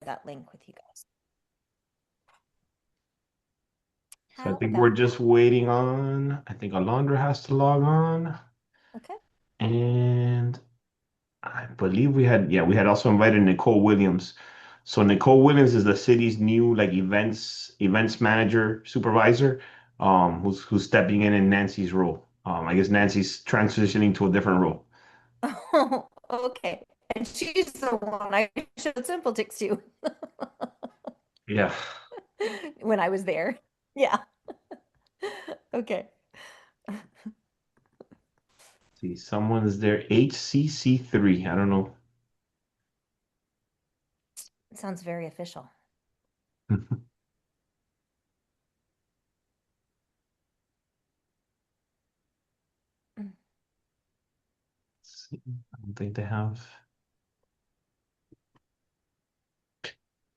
that link with you guys. So I How think we're about, just waiting on, I think Alondra has to log on. okay. And I believe we had also invited Nicole Williams. So Nicole Williams is the city's new like events manager, supervisor, who's stepping in Nancy's role. I guess Nancy's transitioning to a different role. Oh, okay. And she's the one I showed Simpletix to Yeah. when I was there. Yeah. Okay. See, someone's there. HCC3. I don't know. It sounds very official. See, I don't think they have.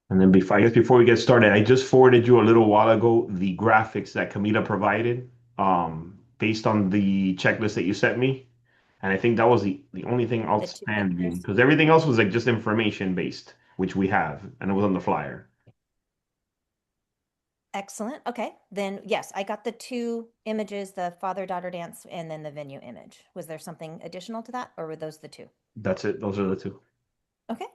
And then before, I guess before we get started, I just forwarded you a little while ago the graphics that Camila provided, based on the checklist that you sent me. And I think that was the only thing The two outstanding pictures. because everything else was like just information based, which we have, and it was on the flyer. Excellent. Okay. Then yes, I got the two images, the father-daughter dance and then the venue image. Was there something additional to that or were those the two? That's it. Those are the two. Okay.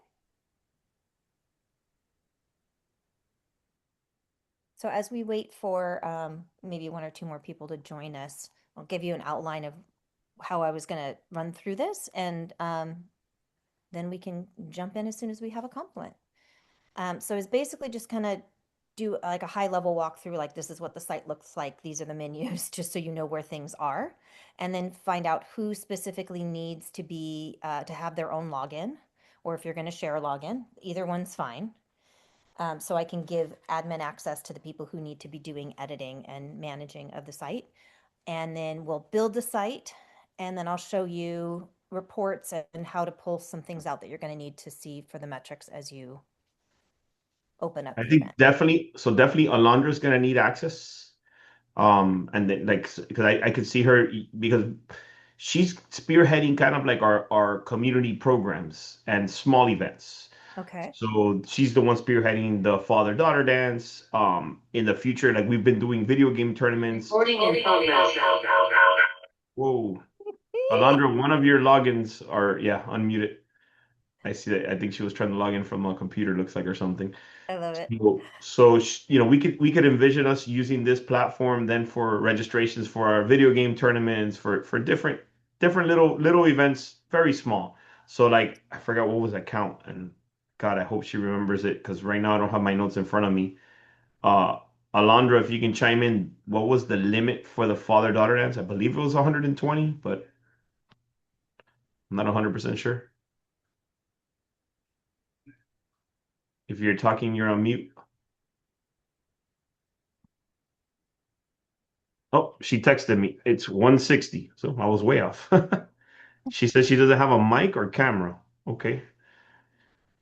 So as we wait for maybe one or two more people to join us, I'll give you an outline of how I was going to run through this, and then we can jump in as soon as we have a compliment. So it's basically just kind of do like a high level walkthrough, like this is what the site looks like. These are the menus, just so you know where things are, and then find out who specifically needs to be to have their own login, or if you're going to share a login, either one's fine. So I can give admin access to the people who need to be doing editing and managing of the site. And then we'll build the site, and then I'll show you reports and how to pull some things out that you're going to need to see for the metrics as you open up I the event. think definitely. So definitely, Alondra's gonna need access. And then like because I could see her because she's spearheading kind of like our community programs and small events. Okay. So she's the one spearheading the father-daughter dance. In the future, like we've been doing video game tournaments. Recording in progress. Whoa, Alondra, one of your logins are yeah unmuted. I see that. I think she was trying to log in from a computer, looks like or something. I love it. We could envision us using this platform then for registrations for our video game tournaments for different little events, very small. So like I forgot what was that count, and God, I hope she remembers it because right now I don't have my notes in front of me. Uh, Alondra, if you can chime in, what was the limit for the father-daughter dance? I believe it was 120, but I'm not 100% sure. If you're talking, you're on mute. Oh, she texted me. It's 160. So I was way off. She says she doesn't have a mic or camera. Okay.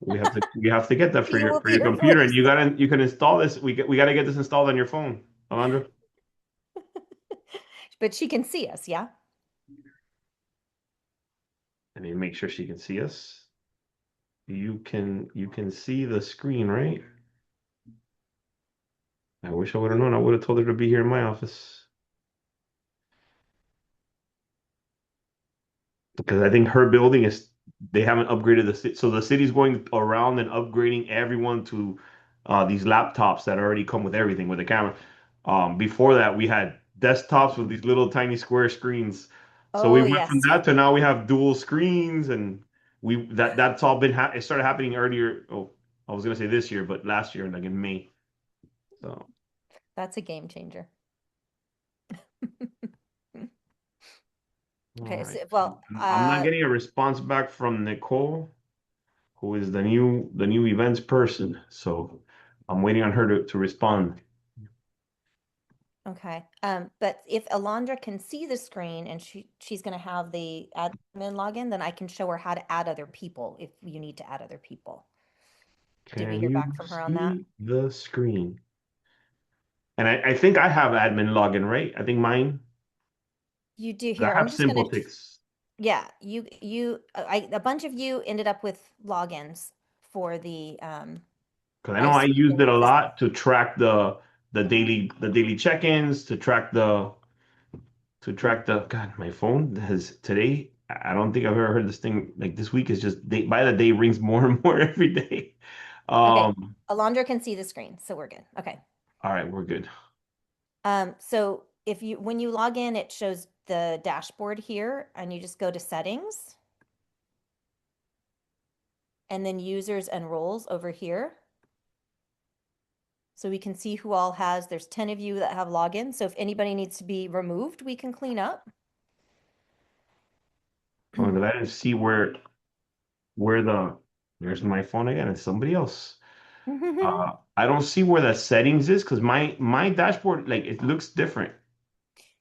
We have to get that for You your will for be your computer, and replaced. you can install this. We got to get this installed on your phone, Alondra. But she can see us, yeah? I need to make sure she can see us. You can see the screen, right? I wish I would have known. I would have told her to be here in my office. Because I think her building is they haven't upgraded the city, so the city's going around and upgrading everyone to these laptops that already come with everything with a camera. Before that, we had desktops with these little tiny square screens. So we Oh, went from yes. that to now we have dual screens, and that's all been it started happening earlier. Oh, I was gonna say this year, but last year, like in May. So That's a game changer. all Okay, right, so, so well, I'm not getting a response back from Nicole, who is the new events person. So I'm waiting on her to respond. okay. But if Alondra can see the screen and she's going to have the admin login, then I can show her how to add other people if you need to add other people. Did we Can hear you back from her on that? see the screen? And I think I have admin login, right? I think mine. You do 'Cause here. I have I'm just going to, Simpletix. yeah, a bunch of you ended up with logins for the Because I know I I see. used And it a just lot to track the daily check-ins, to track the God, my phone has today. I don't think I've ever heard this thing like this week is just day by the day rings more and more every day. okay. Um, Alondra can see the screen, so we're good. Okay. all right, we're good. So if you when you log in, it shows the dashboard here, and you just go to settings and then users and roles over here. So we can see who all has, there's 10 of you that have login. So if anybody needs to be removed, we can clean up. Oh, did I didn't see where the there's my phone again. It's somebody else. I don't see where the settings is because my dashboard like it looks different.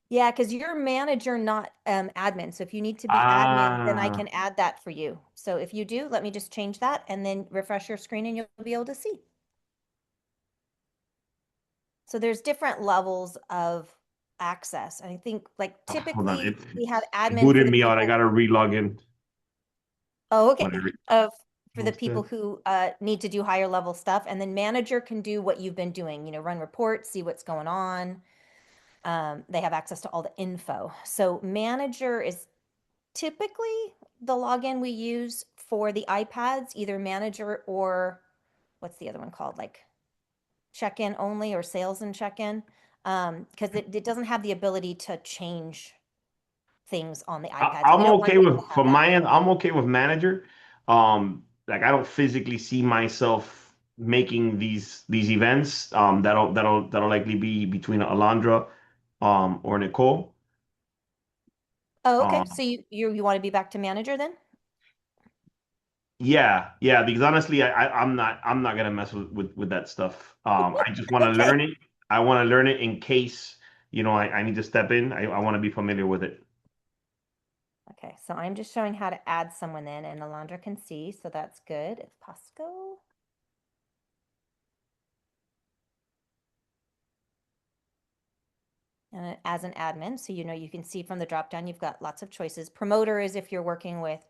Yeah, because you're manager, not admin. So if you need to be admin, then I Ah, can add that for you. So if you do, let me just change that and then refresh your screen and you'll be able to see. So there's different levels of access. I think like hold on. typically we have It admin for booted the me out. I people. gotta re-log in. Oh, okay. Whatever. For the people who need to do higher level stuff, and then manager can do what you've been doing, run reports, see what's going on. They have access to all the info. So manager is typically the login we use for the iPads, either manager or what's the other one called? Like check-in only or sales and check-in. Because it doesn't have the ability to change things on the iPads, and we I'm don't want okay people to with have from that. my end. I'm okay with manager. Like I don't physically see myself making these events. That'll likely be between Alondra, or Nicole. Oh, okay. Um, So you want to be back to manager then? yeah, yeah. Because honestly, I'm not gonna mess with that stuff. I just want to Okay. learn it. I want to learn it in case I need to step in. I want to be familiar with it. Okay, so I'm just showing how to add someone in, and Alondra can see, so that's good. It's Pasco. And as an admin, so you can see from the drop down, you've got lots of choices. Promoter is if you're working with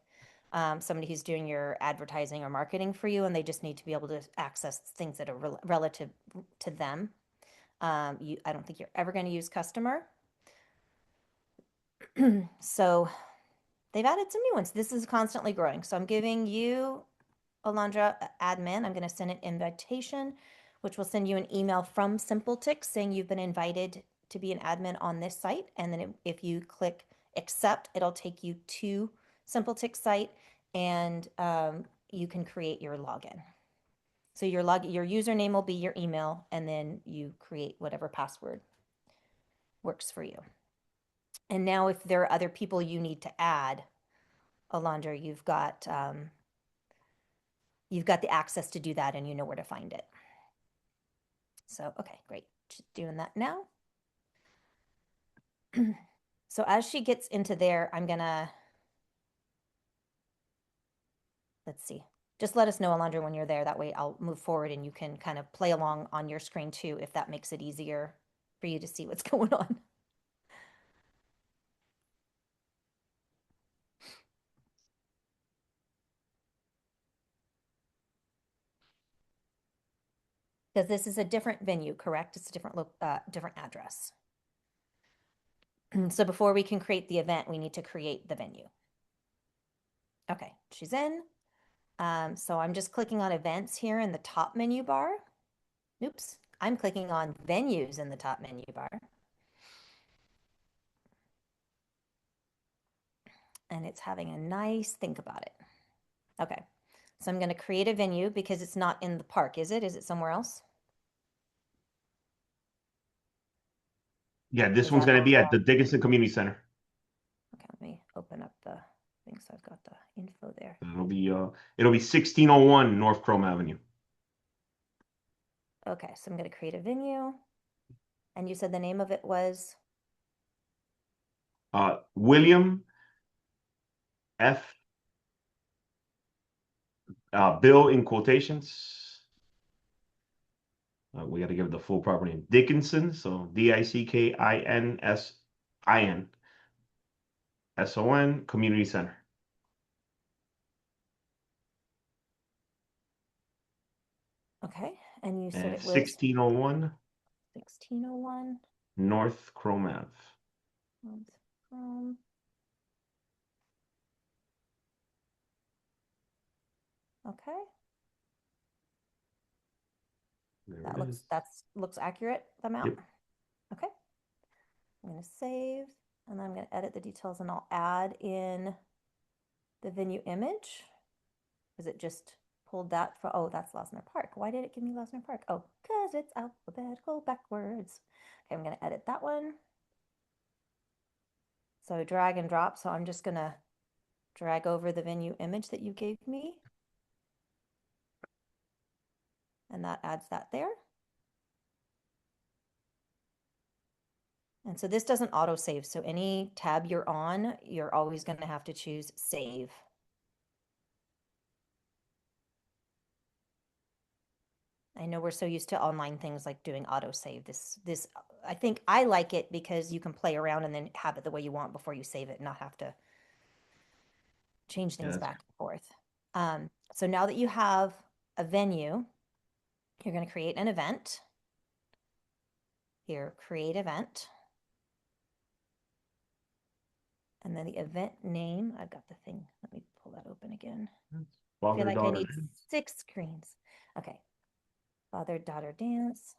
somebody who's doing your advertising or marketing for you, and they just need to be able to access things that are relative to them. I don't think you're ever going to use customer. So they've added some new ones. This is constantly growing. So I'm giving you, Alondra, admin. I'm going to send an invitation, which will send you an email from Simpletix saying you've been invited to be an admin on this site. And then if you click accept, it'll take you to Simpletix site, and you can create your login. So your username will be your email, and then you create whatever password works for you. And now if there are other people you need to add, Alondra, you've got the access to do that, and you know where to find it. So, okay, great. Just doing that now. So as she gets into there, I'm gonna, let's see. Just let us know, Alondra, when you're there. That way I'll move forward and you can kind of play along on your screen too, if that makes it easier for you to see what's going on. Because this is a different venue, correct? It's a different address. So before we can create the event, we need to create the venue. Okay, she's in. So I'm just clicking on events here in the top menu bar. Oops, I'm clicking on venues in the top menu bar. And it's having a nice think about it. Okay, so I'm going to create a venue because it's not in the park, is it? Is it somewhere else? Yeah, this Is one's that gonna how be we're at the all? Dickinson Community Center. Okay, let me open up the thing so I've got the info there. It'll be 1601 North Chrome Avenue. Okay, so I'm going to create a venue. And you said the name of it was? William F. Bill in quotations. We got to give the full proper name. Dickinson, so Dickinson Community Center. Okay. And you said and it was 1601 1601. North Chrome Ave. Um, okay. There That it is. looks accurate, the amount. Yep. Okay. I'm going to save and then I'm going to edit the details and I'll add in the venue image. Is it just pulled that from, oh, that's Losner Park. Why did it give me Losner Park? Oh, because it's alphabetical backwards. Okay, I'm going to edit that one. So drag and drop. So I'm just going to drag over the venue image that you gave me. And that adds that there. And so this doesn't auto save. So any tab you're on, you're always going to have to choose save. I know we're so used to online things like doing autosave. This I think I like it because you can play around and then have it the way you want before you save it and not have to change Yeah, things that's back and forth. So now that you have a venue, you're going to create an event. Here, create event. And then the event name, I've got the thing. Let me pull that open again. I feel father like I daughter need dance. 6 screens. Okay. Father daughter dance.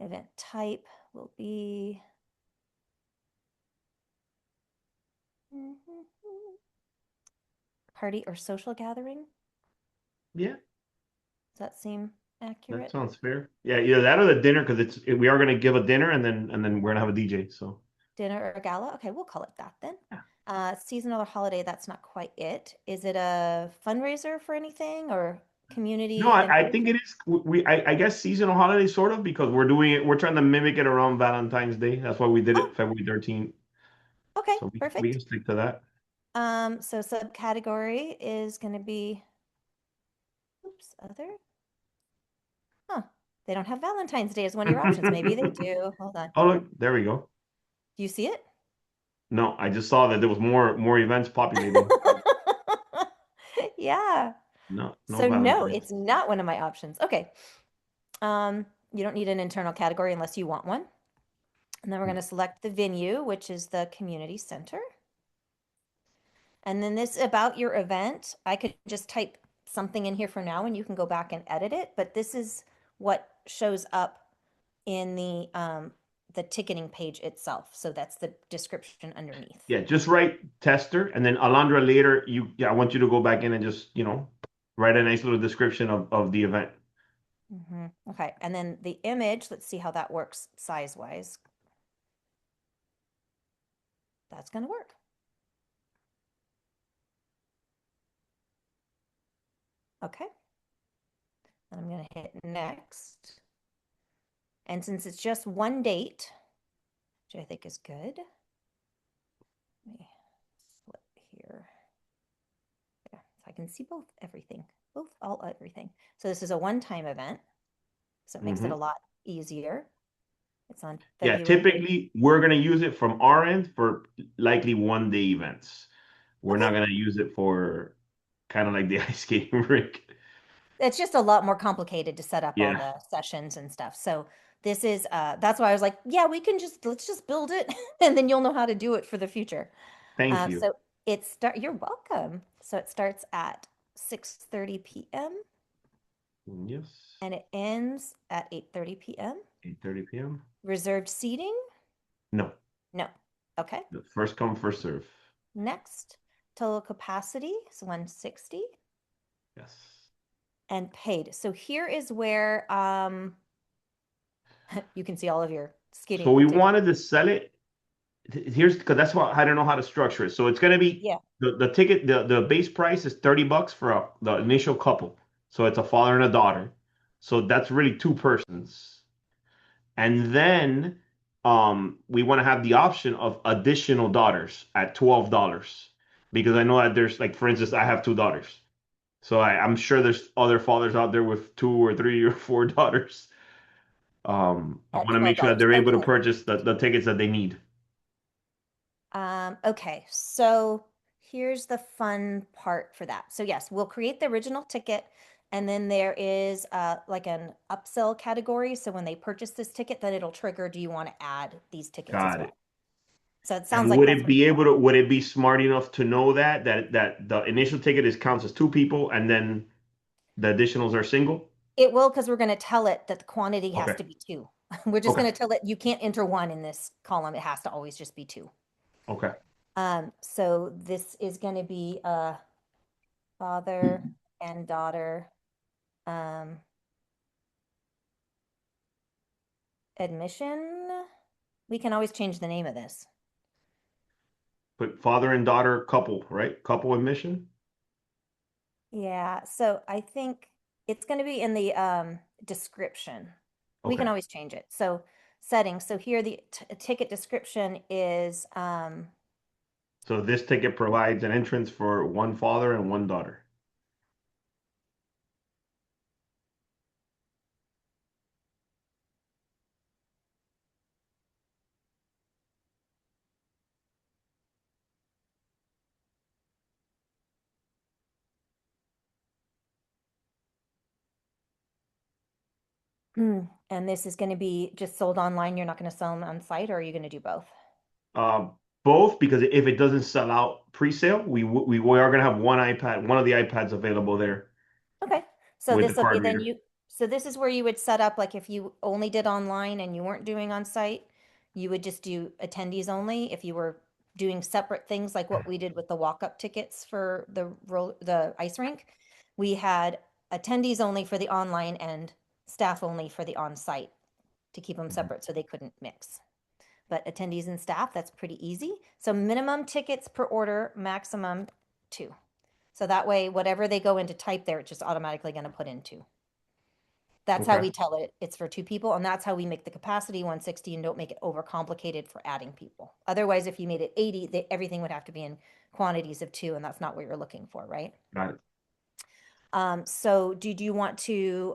Event type will be party or social gathering. Yeah, Does that seem that accurate? sounds fair. Yeah, either that or the dinner because we are gonna give a dinner and then we're gonna have a DJ. So Dinner or gala? Okay, we'll call it that then. yeah. Seasonal or holiday, that's not quite it. Is it a fundraiser for anything or No, community I think information? it is. I guess seasonal holiday sort of because we're doing it. We're trying to mimic it around Valentine's Day. That's why we did Oh, it February 13th. okay, So we can perfect. stick to that. So subcategory is going to be, oops, other. Huh. They don't have Valentine's Day as one of your options. Maybe they do. Hold on. Oh, look, there we go. Do you see it? No, I just saw that there was more events populating. Yeah. No So no, Valentine's. it's not one of my options. Okay. You don't need an internal category unless you want one. And then we're going to select the venue, which is the community center. And then this about your event, I could just type something in here for now and you can go back and edit it, but this is what shows up in the ticketing page itself. So that's the description underneath. Yeah, just write tester and then Alondra later I want you to go back in and just, write a nice little description of the event. Okay, and then the image, let's see how that works size-wise. That's going to work. Okay, and I'm going to hit next. And since it's just one date, which I think is good, let me flip here. Yeah, so I can see everything, all everything. So this is a one-time event, so it makes it a Hmm. lot easier. It's on Yeah, February. typically we're gonna use it from our end for likely 1 day events. We're Okay, not gonna use it for kind of like the ice skating rink. it's just a lot more complicated to set up all Yeah, the sessions and stuff. So this is that's why I was like, yeah, let's just build it and then you'll know how to do it for the future. thank you. So you're welcome. So it starts at 6:30 p.m. Yes, and it ends at 8:30 p.m. 8:30 p.m. Reserved seating? No, No. Okay. the first come, first serve. Next, total capacity is 160 Yes. and paid. So here is where you can see all of your So skating we tickets. wanted to sell it. Here's because that's what I don't know how to structure it. So it's gonna be Yeah. the ticket, the base price is $30 for the initial couple. So it's a father and a daughter. So that's really two persons. And then we want to have the option of additional daughters at $12. Because I know that there's like for instance, I have two daughters. So I'm sure there's other fathers out there with two or three or four daughters. I At want to make sure that $12. they're able to Okay. purchase the tickets that they need. Okay. So here's the fun part for that. So yes, we'll create the original ticket, and then there is like an upsell category. So when they purchase this ticket, then it'll trigger, do you want to add these tickets as Got well? it. So it sounds And like would that's it what be you able want. to, would it be smart enough to know that the initial ticket is counts as two people and then the additionals are single? It will, because we're going to tell it that the quantity has Okay. to be two. We're just Okay. going to tell it you can't enter one in this column. It has to always just be two. Okay. So this is going to be a father and daughter um, admission. We can always change the name of this. Put father and daughter couple, right? Couple admission. Yeah, so I think it's going to be in the description. We can Okay. always change it. So settings. So here the ticket description is So this ticket provides an entrance for one father and one daughter. and this is going to be just sold online. You're not going to sell them on site, or are you going to do both? Uh, Both because if it doesn't sell out pre-sale, we are gonna have one iPad, one of the iPads available there Okay. So with the this will be card then reader. you, so this is where you would set up, like if you only did online and you weren't doing on site, you would just do attendees only. If you were doing separate things like what we did with the walk-up tickets for the ice rink, we had attendees only for the online and staff only for the on-site to keep them Mhm. separate so they couldn't mix. But attendees and staff, that's pretty easy. So minimum tickets per order, maximum two. So that way, whatever they go in to type there, it's just automatically going to put in two. That's how Okay. we tell it it's for two people, and that's how we make the capacity 160 and don't make it overcomplicated for adding people. Otherwise, if you made it 80, everything would have to be in quantities of two, and that's not what you're looking for, right? Got it. So do you want to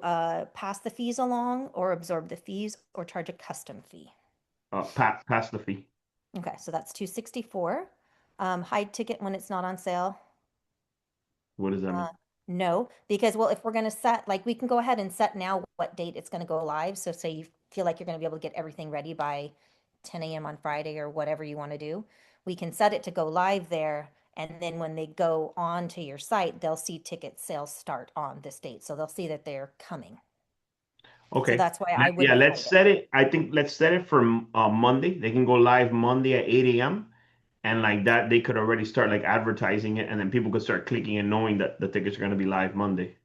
pass the fees along or absorb the fees or charge a custom fee? Pass the fee. Okay, so that's 264. Hide ticket when it's not on sale. What does that Uh, mean? no, because well, if we're going to set, like we can go ahead and set now what date it's going to go live. So say you feel like you're going to be able to get everything ready by 10 a.m. on Friday or whatever you want to do. We can set it to go live there. And then when they go on to your site, they'll see ticket sales start on this date. So they'll see that they're coming. So Okay. that's why I Yeah, wouldn't let's hide it. set it. I think let's set it for Monday. They can go live Monday at 8 a.m. And like that, they could already start like advertising it, and then people could start clicking and knowing that the tickets are going to be live Monday.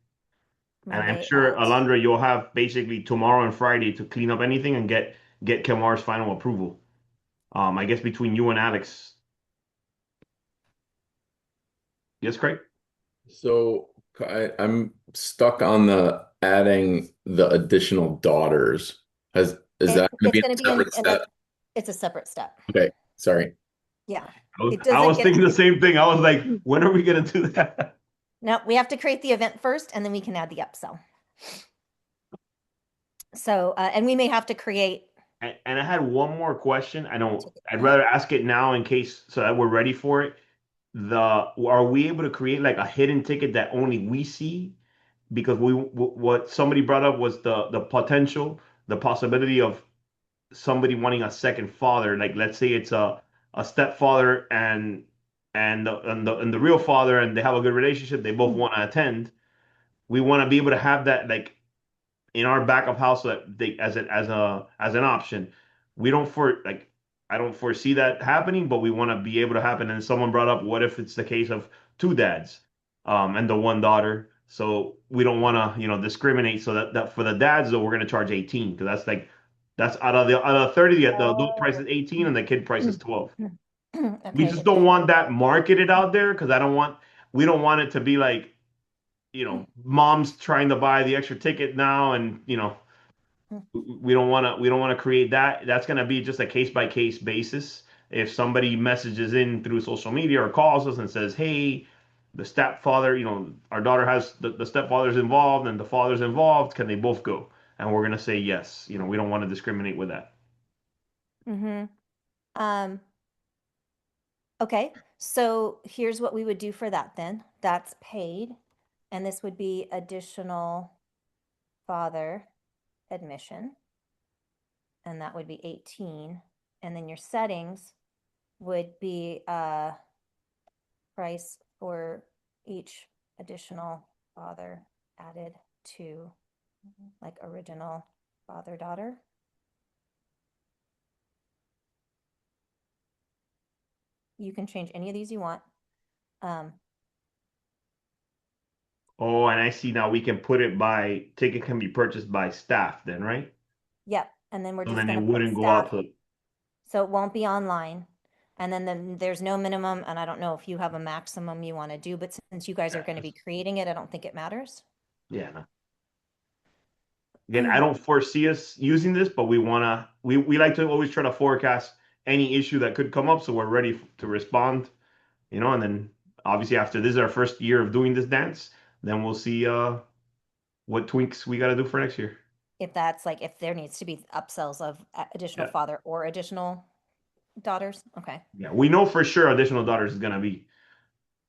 And I'm Monday sure at, Alondra, you'll have basically tomorrow and Friday to clean up anything and get Kemar's final approval. I guess between you and Alex. Yes, Craig? So I'm stuck on the adding the additional daughters. Is that going to it's be going to a be in separate like, step? it's a separate step. Okay, sorry. Yeah. It I doesn't was get, thinking the same thing. I was like, when are we going to do that? no, we have to create the event first and then we can add the upsell. So, and we may have to create And I had one more question. a ticket. I'd rather ask it now in case so that we're ready for it. Are we able to create like a hidden ticket that only we see? Because what somebody brought up was the potential, the possibility of somebody wanting a second father. Like let's say it's a stepfather and the real father, and they have a good relationship. They both want to attend. We want to be able to have that like in our backup house so that they as an option. We don't for like I don't foresee that happening, but we want to be able to happen. And someone brought up, what if it's the case of two dads, and the one daughter? So we don't want to, discriminate. So that for the dads though, we're going to charge 18 because that's out of 30, the adult price Oh. is 18 and the kid price is 12. We Okay, just if don't they want that marketed out there because we don't want it to be like, mom's trying to buy the extra ticket now, and we don't want to create that. That's going to be just a case by case basis. If somebody messages in through social media or calls us and says, hey, the stepfather, our daughter has the stepfather's involved and the father's involved, can they both go? And we're going to say yes. We don't want to discriminate with that. mm-hmm. Um, Okay, so here's what we would do for that then. That's paid, and this would be additional father admission, and that would be 18. And then your settings would be price for each additional father added to like original father daughter. You can change any of these you want. Um, Oh, and I see now we can put it by ticket can be purchased by staff then, right? yep, and then we're So just then it going to put wouldn't go out staff, to, so it won't be online. And then there's no minimum, and I don't know if you have a maximum you want to do, but since you guys are yeah, going to be creating it, I don't think it matters. yeah, no. Again, I don't foresee us using this, but we like to always try to forecast any issue that could come up so we're ready to respond, and then obviously after this is our first year of doing this dance, then we'll see what tweaks we got to do for next year. If that's like, if there needs to be upsells of additional Yeah. father or additional daughters. Okay. Yeah, we know for sure additional daughters is gonna be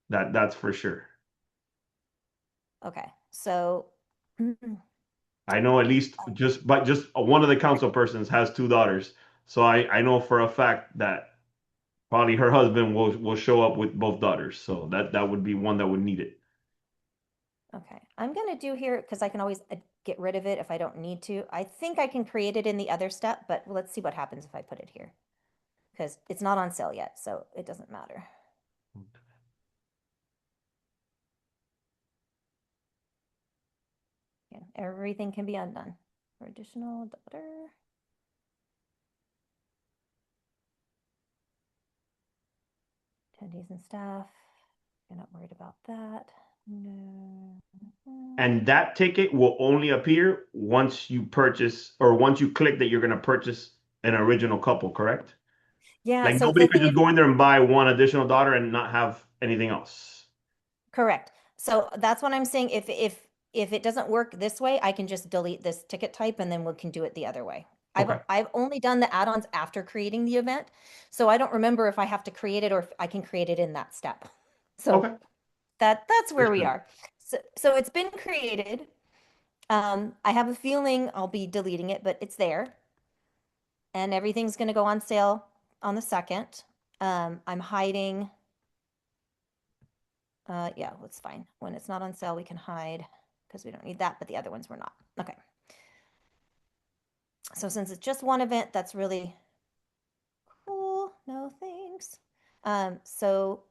that's for sure. Okay. So, I know at least just one of the council persons has two daughters. So I know for a fact that probably her husband will show up with both daughters. So that would be one that would need it. okay. I'm going to do here because I can always get rid of it if I don't need to. I think I can create it in the other step, but let's see what happens if I put it here because it's not on sale yet. So it doesn't matter. Yeah, everything can be undone for additional daughter. Attendees and staff. You're not worried about that. No. And that ticket will only appear once you purchase or once you click that you're gonna purchase an original couple, correct? Yeah, Like so nobody the could thing just is, go in there and buy one additional daughter and not have anything else. correct. So that's what I'm saying. If it doesn't work this way, I can just delete this ticket type and then we can do it the other way. I've Okay. I've only done the add-ons after creating the event, so I don't remember if I have to create it or if I can create it in that step. So Okay. that's where we Understood. are. So it's been created. I have a feeling I'll be deleting it, but it's there. And everything's going to go on sale on the 2nd. I'm hiding. Yeah, that's fine. When it's not on sale, we can hide because we don't need that, but the other ones we're not. Okay. So since it's just one event, that's really cool. No thanks. So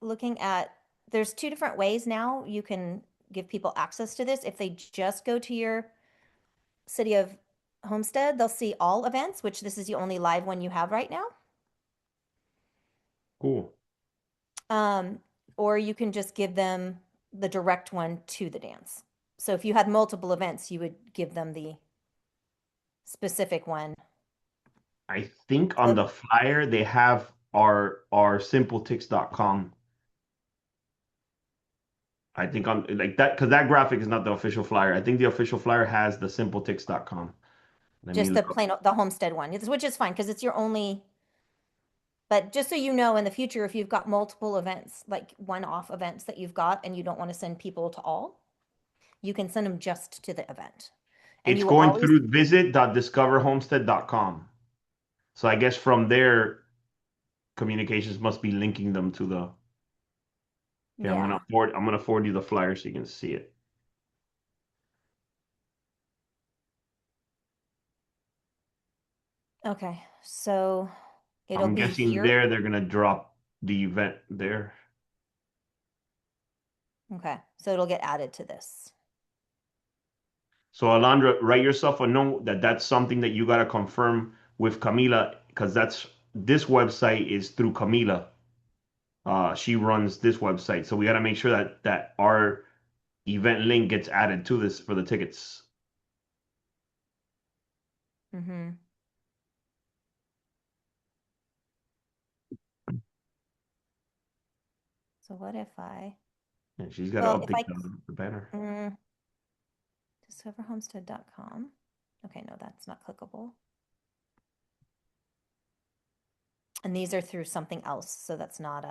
looking at, there's two different ways now you can give people access to this. If they just go to your City of Homestead, they'll see all events, which this is the only live one you have right now. Cool. Um, or you can just give them the direct one to the dance. So if you had multiple events, you would give them the specific one. I think on So the flyer they have our simpletix.com. I think on like that because that graphic is not the official flyer. I think the official flyer has the simpletix.com. Let me just the look up. plain the homestead one, which is fine because it's your only. But just so you know, in the future, if you've got multiple events, like one-off events that you've got, and you don't want to send people to all, you can send them just to the event, and It's you will going always. through visit.discoverhomestead.com. So I guess from there, communications must be linking them to the. Here, Yeah. I'm gonna forward you the flyer so you can see it. Okay. So it'll I'm be guessing here. there they're gonna drop the event there. Okay. So it'll get added to this. So Alondra, write yourself a note that that's something that you gotta confirm with Camila because this website is through Camila. She runs this website, so we gotta make sure that our event link gets added to this for the tickets. Mm-hmm. So what if I, And she's got to well, if update I, the banner. discoverhomestead.com. Okay, no, that's not clickable. And these are through something else, so that's not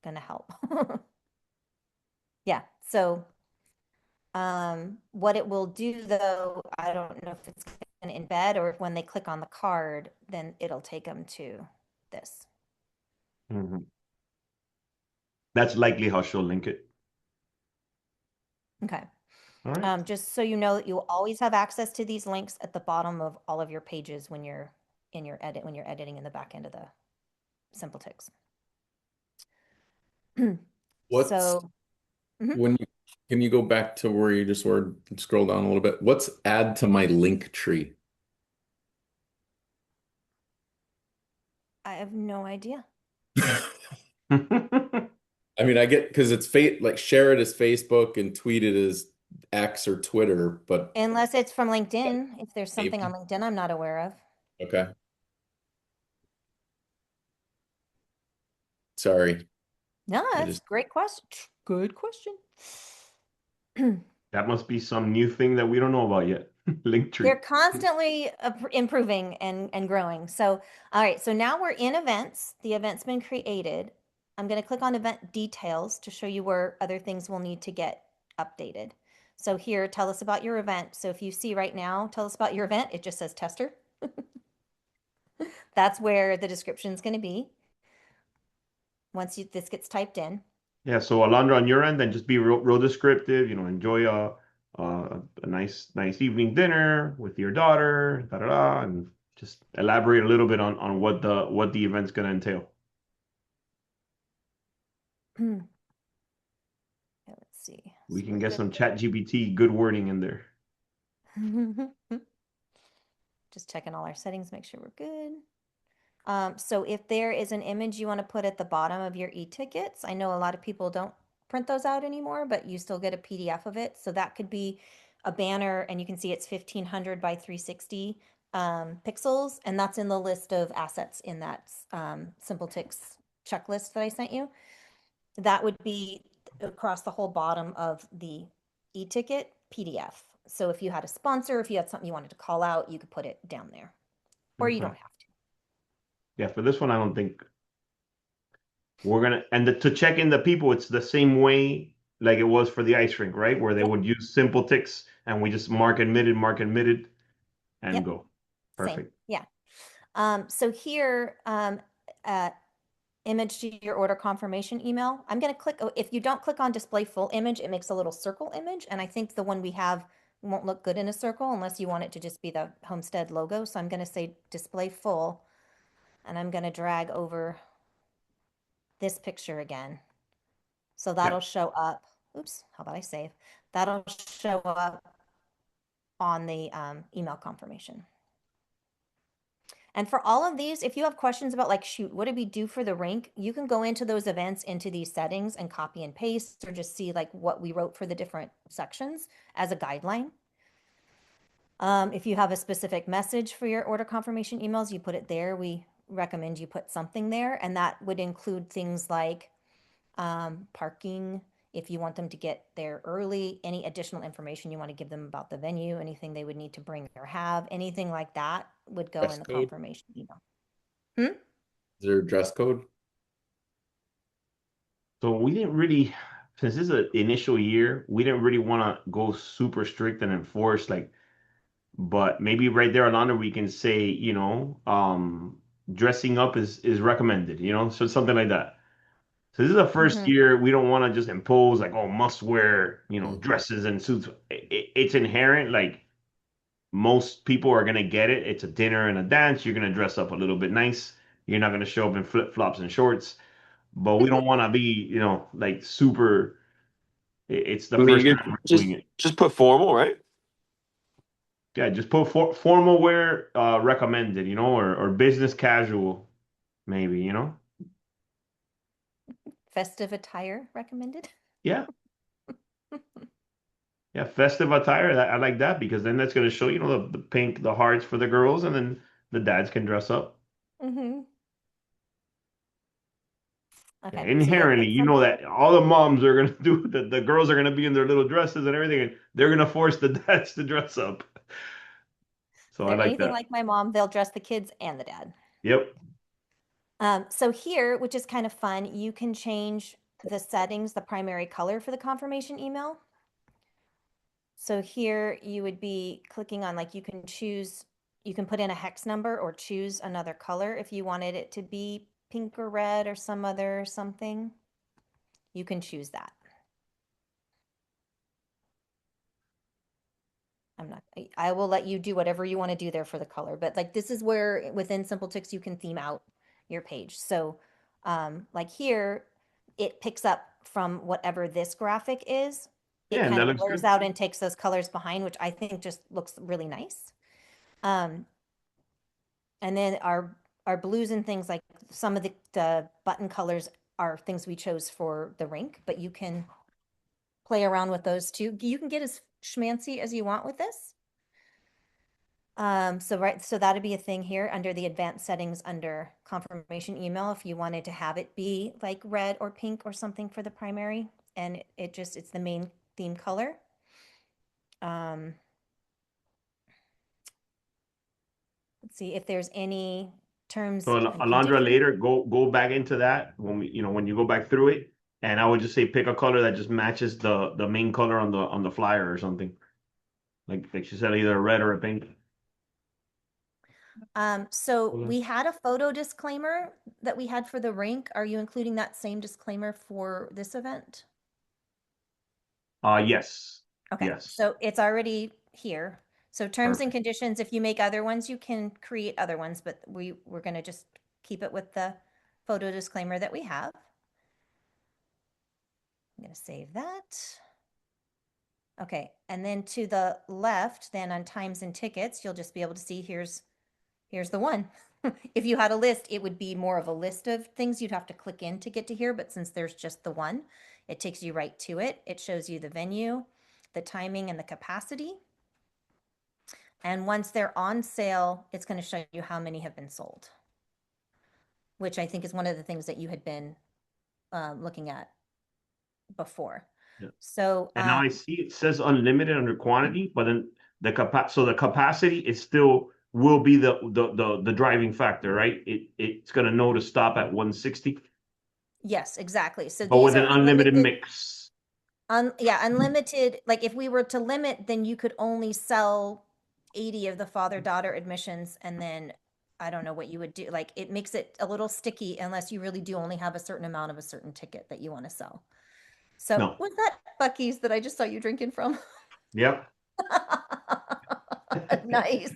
gonna help. Yeah. So what it will do though, I don't know if it's gonna embed or if when they click on the card, then it'll take them to this. Mhm. That's likely how she'll link it. Okay. All right. Just so you know that you'll always have access to these links at the bottom of all of your pages when you're in your edit, when you're editing in the back end of the Simpletix. What's So, mhm. when you can you go back to where you just were and scroll down a little bit? What's add to my link tree? I have no idea. I mean, I get because it's fate like share it as Facebook and tweet it as X or Twitter, but Unless it's from LinkedIn, if there's something on maybe. LinkedIn I'm not aware of. Okay. Sorry. No, I that's just a great question. Good question. That must be some new thing that we don't know about yet. They're Linktree. constantly improving and growing. So, all right, so now we're in events. The event's been created. I'm going to click on event details to show you where other things will need to get updated. So here, tell us about your event. So if you see right now, tell us about your event, it just says tester. That's where the description is going to be once this gets typed in. Yeah, so Alondra, on your end, then just be real descriptive. Enjoy a nice evening dinner with your daughter, da da da, and just elaborate a little bit on what the event's gonna entail. Yeah, let's see. We So can we're get good some chat GPT good wording in there. there. Just checking all our settings, make sure we're good. So if there is an image you want to put at the bottom of your e-tickets, I know a lot of people don't print those out anymore, but you still get a PDF of it. So that could be a banner, and you can see it's 1500 by 360 pixels, and that's in the list of assets in that Simpletix checklist that I sent you. That would be across the whole bottom of the e-ticket PDF. So if you had a sponsor, if you had something you wanted to call out, you could put it down there, or you Okay. don't have to. Yeah, for this one, I don't think we're gonna. And to check in the people, it's the same way like it was for the ice rink, right? Where they Yep. would use simple ticks, and we just mark admitted, and Yep. go. Same. Perfect. Yeah. So here, uh, image to your order confirmation email. I'm going to click, oh, if you don't click on display full image, it makes a little circle image. And I think the one we have won't look good in a circle unless you want it to just be the Homestead logo. So I'm going to say display full, and I'm going to drag over this picture again. So Yeah. that'll show up. Oops, how about I save? That'll show up on the email confirmation. And for all of these, if you have questions about like, shoot, what did we do for the rink? You can go into those events, into these settings and copy and paste, or just see like what we wrote for the different sections as a guideline. If you have a specific message for your order confirmation emails, you put it there. We recommend you put something there, and that would include things like parking, if you want them to get there early, any additional information you want to give them about the venue, anything they would need to bring or have, anything like that would go in dress the code. confirmation email. Hmm? Is there a dress code? So we didn't really, since this is an initial year, we didn't really want to go super strict and enforce like, but maybe right there, Alana, we can say, dressing up is recommended, so something like that. So this is the first Mm-hmm. year we don't want to just impose like, oh, must wear, Mhm. dresses and suits. It's inherent, like most people are gonna get it. It's a dinner and a dance. You're gonna dress up a little bit nice. You're not gonna show up in flip-flops and shorts. But we don't want to be, like super. It's the I mean, first you time could we're doing it. just put formal, right? Yeah, just put formal wear recommended, or business casual, maybe. Festive attire recommended. Yeah, yeah, festive attire. I like that because then that's gonna show, the pink, the hearts for the girls, and then the dads can dress up. Mm-hmm. Yeah, Okay, so you'll inherently, put you know something. that all the moms are gonna do the girls are gonna be in their little dresses and everything, and they're gonna force the dads to dress up. If So I they're like anything that. like my mom, they'll dress the kids and the dad. Yep. So here, which is kind of fun, you can change the settings, the primary color for the confirmation email. So here you would be clicking on, like, you can choose, you can put in a hex number or choose another color if you wanted it to be pink or red or some other something. You can choose that. I will let you do whatever you want to do there for the color, but like this is where within Simpletix you can theme out your page. So like here, it picks up from whatever this graphic is. It Yeah, and kind that of looks blurs good. out and takes those colors behind, which I think just looks really nice. Um, and then our blues and things like some of the button colors are things we chose for the rink, but you can play around with those too. You can get as schmancy as you want with this. So that'd be a thing here under the advanced settings under confirmation email if you wanted to have it be like red or pink or something for the primary, and it's the main theme color. Um, let's see if there's any terms So and Alondra, conditions. later go back into that when when you go back through it, and I would just say pick a color that just matches the main color on the flyer or something. Like she said, either a red or a pink. So we had a photo disclaimer that we had for the rink. Are you including that same disclaimer for this event? Yes. Okay, Yes. so it's already here. So terms and Perfect. conditions, if you make other ones, you can create other ones, but we're gonna just keep it with the photo disclaimer that we have. I'm gonna save that. Okay, and then to the left, then on times and tickets, you'll just be able to see here's the one. If you had a list, it would be more of a list of things you'd have to click in to get to here, but since there's just the one, it takes you right to it. It shows you the venue, the timing, and the capacity. And once they're on sale, it's going to show you how many have been sold, which I think is one of the things that you had been looking at before. Yeah. So, And now I see it says unlimited under quantity, but then the capacity is still will be the driving factor, right? It's gonna know to stop at 160, yes, exactly. So but these with are an unlimited unlimited. mix. Yeah, unlimited. Like if we were to limit, then you could only sell 80 of the father-daughter admissions, and then I don't know what you would do. Like it makes it a little sticky unless you really do only have a certain amount of a certain ticket that you want to sell. So No. was that Bucky's that I just saw you drinking from? Yep. Nice.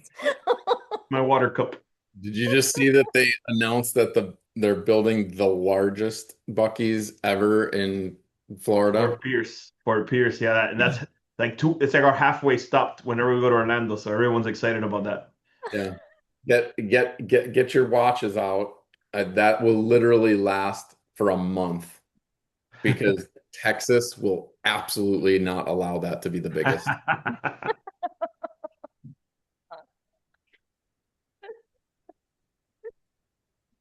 My water cup. Did you just see that they announced that they're building the largest Buc-ee's ever in Florida? Fort Pierce. Fort Pierce. Yeah, and that's like it's like our halfway stop whenever we go to Orlando, so everyone's excited about that. Yeah. Get your watches out. That will literally last for a month because Texas will absolutely not allow that to be the biggest.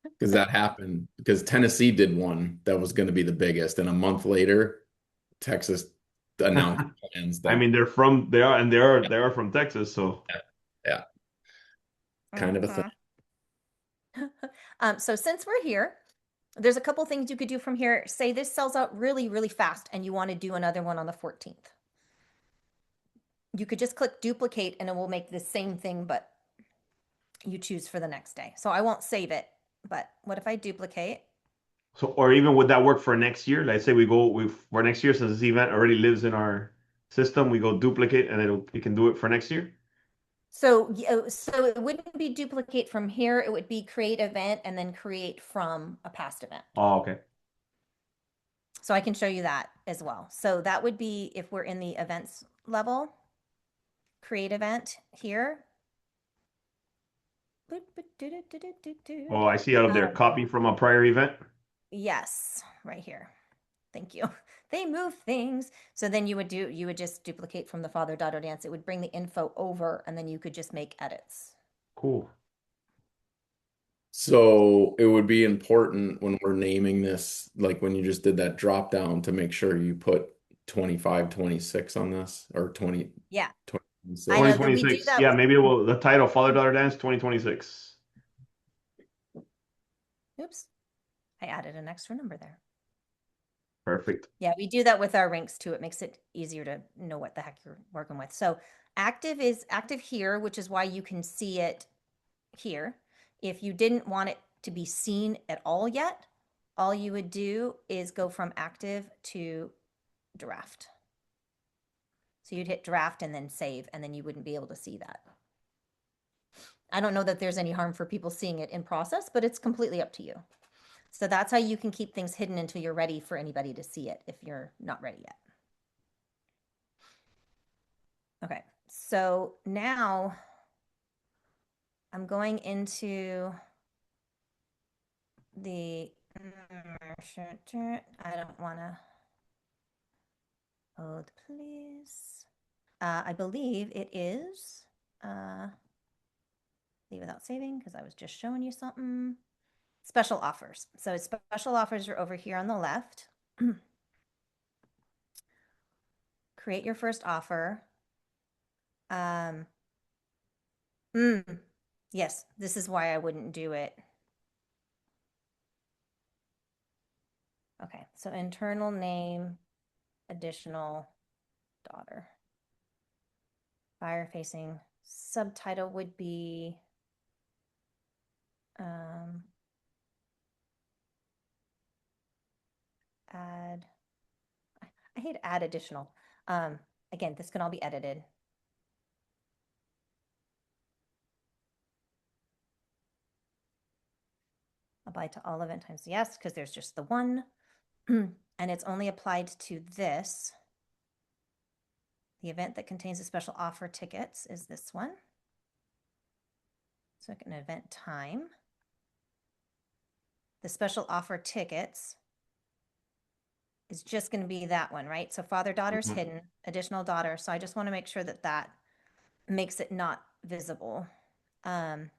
Because that happened because Tennessee did one that was going to be the biggest, and a month later, Texas announced plans I that mean, they are from Texas, so yeah, yeah, kind of a thing. Mhm. So since we're here, there's a couple things you could do from here. Say this sells out really, really fast and you want to do another one on the 14th. You could just click duplicate and it will make the same thing, but you choose for the next day. So I won't save it, but what if I duplicate? or even would that work for next year? Let's say we for next year since this event already lives in our system, we go duplicate and it can do it for next year. So it wouldn't be duplicate from here. It would be create event and then create from a past event. Oh, okay. So I can show you that as well. So that would be if we're in the events level, create event here. Oh, I see out of there. Um, Copy from a prior event. yes, right here. Thank you. They move things. So then you would just duplicate from the father-daughter dance. It would bring the info over and then you could just make edits. Cool. So it would be important when we're naming this, like when you just did that drop down, to make sure you put 25, 26 on this or 20, Yeah, I 26. know that we do 2026. that Yeah, with, maybe it will the title Father Daughter Dance 2026. oops. I added an extra number there. Perfect. Yeah, we do that with our ranks too. It makes it easier to know what the heck you're working with. So active is active here, which is why you can see it here. If you didn't want it to be seen at all yet, all you would do is go from active to draft. So you'd hit draft and then save, and then you wouldn't be able to see that. I don't know that there's any harm for people seeing it in process, but it's completely up to you. So that's how you can keep things hidden until you're ready for anybody to see it if you're not ready yet. Okay, so now I'm going into the, I don't want to, hold please. I believe it is, leave without saving because I was just showing you something. Special offers. So special offers are over here on the left. Create your first offer. Um, yes, this is why I wouldn't do it. Okay, so internal name, additional daughter. Buyer facing subtitle would be add, I hate add additional. Again, this can all be edited. Apply to all event times yes, because there's just the one. And it's only applied to this. The event that contains the special offer tickets is this one. So an event time. The special offer tickets is just going to be that one, right? So father-daughter is hidden, additional daughter. So I just want to make sure that that makes it not visible. No,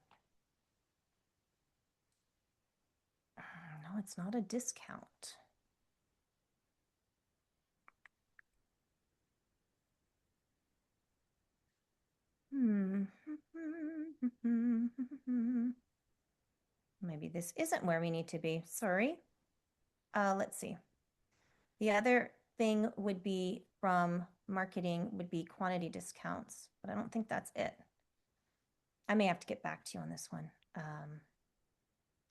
it's not a discount. Maybe this isn't where we need to be. Sorry. Let's see. The other thing would be from marketing would be quantity discounts, but I don't think that's it. I may have to get back to you on this one.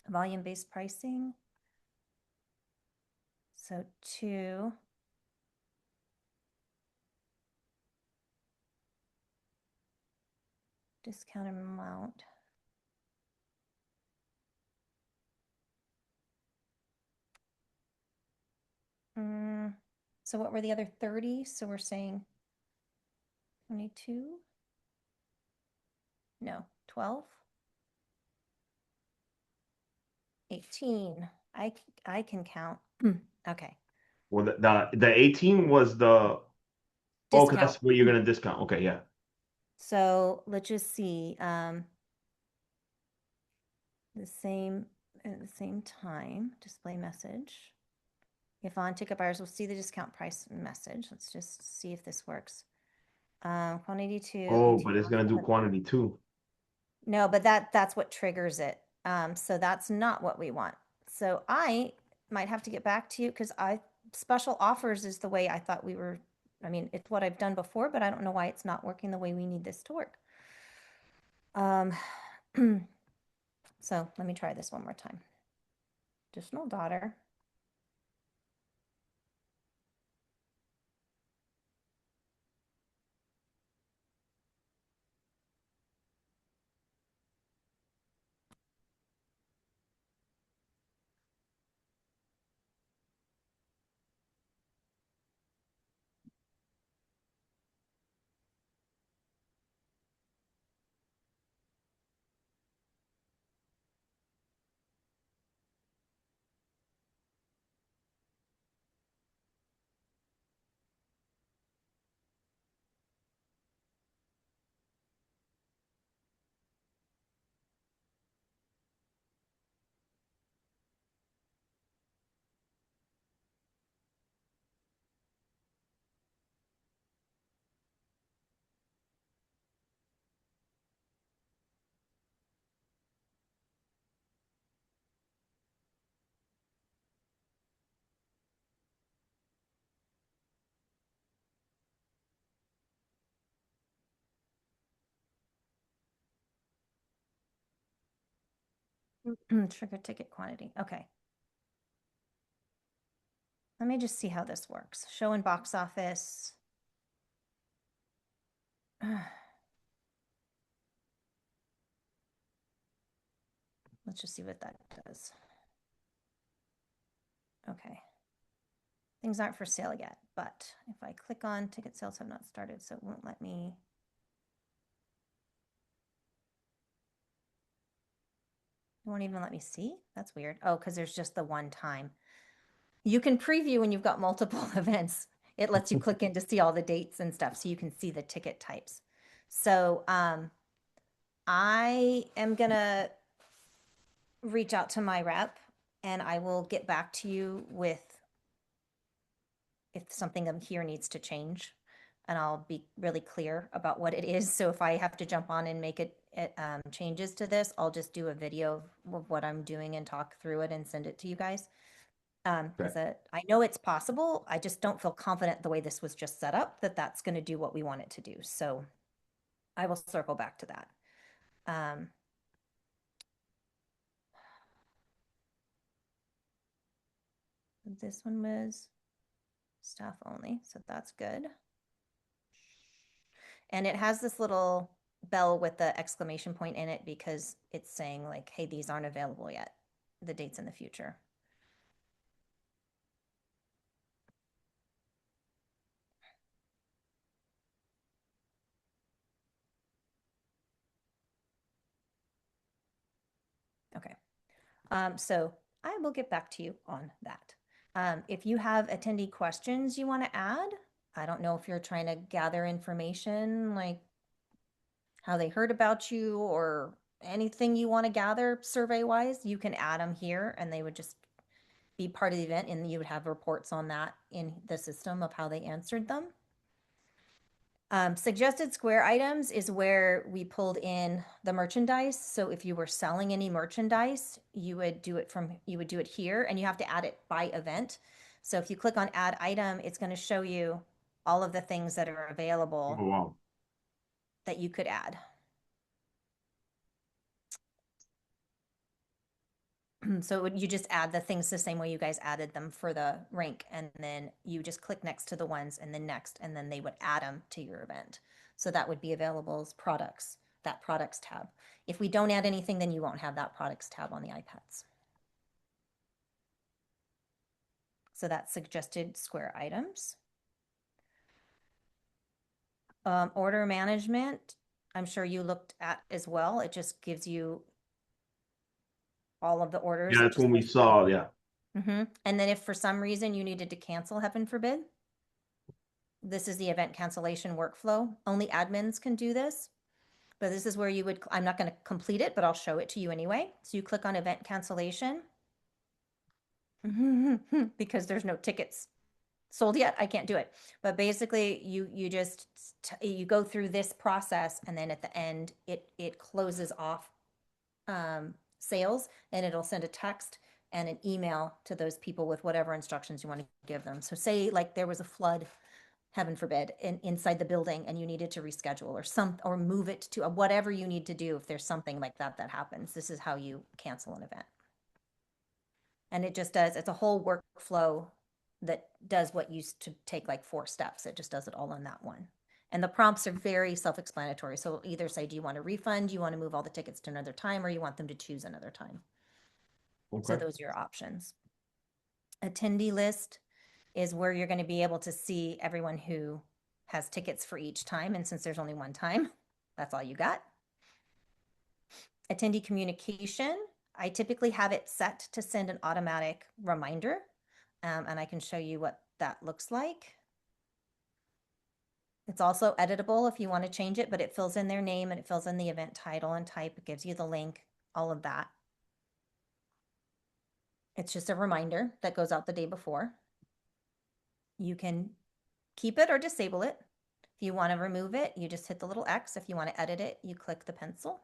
Volume-based pricing. So 2. Discount amount. So what were the other 30? So we're saying 22? No, 12? 18. I can count. Okay. Well, the 18 was the, oh, Discount. that's what you're gonna discount. Okay, yeah. So let's just see. The same at the same time, display message. If on ticket buyers will see the discount price message. Let's just see if this works. Quantity 2. Oh, but it's gonna do quantity too. No, but that's what triggers it. So that's not what we want. So I might have to get back to you because special offers is the way I thought we were. I mean, it's what I've done before, but I don't know why it's not working the way we need this to work. So let me try this one more time. Additional daughter. Trigger ticket quantity. Okay. Let me just see how this works. Show in box office. Let's just see what that does. Okay. Things aren't for sale yet, but if I click on ticket sales have not started, so it won't let me. It won't even let me see. That's weird. Oh, because there's just the one time. You can preview when you've got multiple events. It lets you click in to see all the dates and stuff so you can see the ticket types. So I am gonna reach out to my rep and I will get back to you with if something here needs to change. And I'll be really clear about what it is. So if I have to jump on and make it changes to this, I'll just do a video of what I'm doing and talk through it and send it to you guys. Because I know it's possible. I just don't feel confident the way this was just set up that that's going to do what we want it to do. So I will circle back to that. This one was staff only, so that's good. And it has this little bell with the exclamation point in it because it's saying like, hey, these aren't available yet, the dates in the future. Okay. So I will get back to you on that. If you have attendee questions you want to add, I don't know if you're trying to gather information like how they heard about you or anything you want to gather survey wise, you can add them here and they would just be part of the event and you would have reports on that in the system of how they answered them. Suggested square items is where we pulled in the merchandise. So if you were selling any merchandise, you would do it here and you have to add it by event. So if you click on add item, it's going to show you all of the things that are available Oh, wow. that you could add. So you just add the things the same way you guys added them for the rank, and then you just click next to the ones and then next, and then they would add them to your event. So that would be available as products, that products tab. If we don't add anything, then you won't have that products tab on the iPads. So that's suggested square items. Order management, I'm sure you looked at as well. It just gives you all of the orders. Yeah, It that's just when we says heaven. saw, yeah. And then if for some reason you needed to cancel, heaven forbid, this is the event cancellation workflow. Only admins can do this, but this is where you would, I'm not going to complete it, but I'll show it to you anyway. So you click on event cancellation because there's no tickets sold yet. I can't do it. But basically you just, you go through this process and then at the end, it closes off sales and it'll send a text and an email to those people with whatever instructions you want to give them. So say like there was a flood, heaven forbid, inside the building and you needed to reschedule or move it to whatever you need to do if there's something like that that happens. This is how you cancel an event. And it just does, it's a whole workflow that does what used to take like 4 steps. It just does it all in that one. And the prompts are very self-explanatory. So it'll either say, do you want a refund? Do you want to move all the tickets to another time, or you want them to choose another time? Okay. So those are your options. Attendee list is where you're going to be able to see everyone who has tickets for each time. And since there's only one time, that's all you got. Attendee communication, I typically have it set to send an automatic reminder. And I can show you what that looks like. It's also editable if you want to change it, but it fills in their name and it fills in the event title and type. It gives you the link, all of that. It's just a reminder that goes out the day before. You can keep it or disable it. If you want to remove it, you just hit the little X. If you want to edit it, you click the pencil.